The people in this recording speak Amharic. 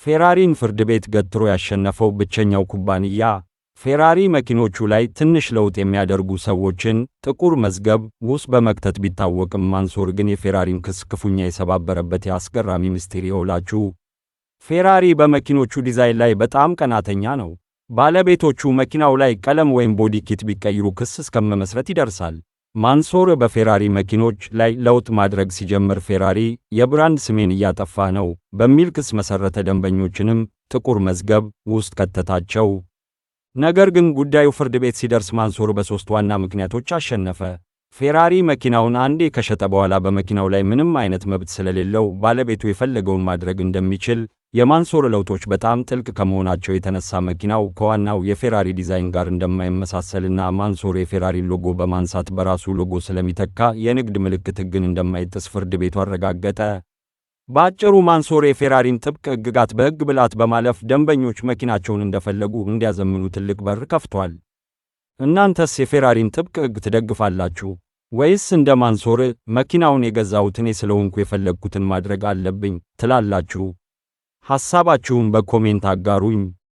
ፌራሪን ፍርድ ቤት ገትሮ ያሸነፈው ብቸኛው ኩባንያ ፌራሪ መኪኖቹ ላይ ትንሽ ለውጥ የሚያደርጉ ሰዎችን ጥቁር መዝገብ ውስጥ በመክተት ቢታወቅም ማንሶር ግን የፌራሪን ክስ ክፉኛ የሰባበረበት የአስገራሚ ምስጢር ይኸውላችሁ። ፌራሪ በመኪኖቹ ዲዛይን ላይ በጣም ቀናተኛ ነው። ባለቤቶቹ መኪናው ላይ ቀለም ወይም ቦዲ ኪት ቢቀይሩ ክስ እስከመመስረት ይደርሳል። ማንሶር በፌራሪ መኪኖች ላይ ለውጥ ማድረግ ሲጀምር ፌራሪ የብራንድ ስሜን እያጠፋ ነው በሚል ክስ መሰረተ። ደንበኞችንም ጥቁር መዝገብ ውስጥ ከተታቸው። ነገር ግን ጉዳዩ ፍርድ ቤት ሲደርስ ማንሶር በሶስት ዋና ምክንያቶች አሸነፈ። ፌራሪ መኪናውን አንዴ ከሸጠ በኋላ በመኪናው ላይ ምንም አይነት መብት ስለሌለው ባለቤቱ የፈለገውን ማድረግ እንደሚችል፣ የማንሶር ለውጦች በጣም ጥልቅ ከመሆናቸው የተነሳ መኪናው ከዋናው የፌራሪ ዲዛይን ጋር እንደማይመሳሰልና ማንሶር የፌራሪን ሎጎ በማንሳት በራሱ ሎጎ ስለሚተካ የንግድ ምልክት ሕግን እንደማይጥስ ፍርድ ቤቱ አረጋገጠ። በአጭሩ ማንሶር የፌራሪን ጥብቅ ሕግጋት በሕግ ብልሃት በማለፍ ደንበኞች መኪናቸውን እንደፈለጉ እንዲያዘምኑ ትልቅ በር ከፍቷል። እናንተስ የፌራሪን ጥብቅ ሕግ ትደግፋላችሁ ወይስ እንደ ማንሶር መኪናውን የገዛሁት እኔ ስለሆንኩ የፈለግኩትን ማድረግ አለብኝ ትላላችሁ? ሐሳባችሁን በኮሜንት አጋሩኝ።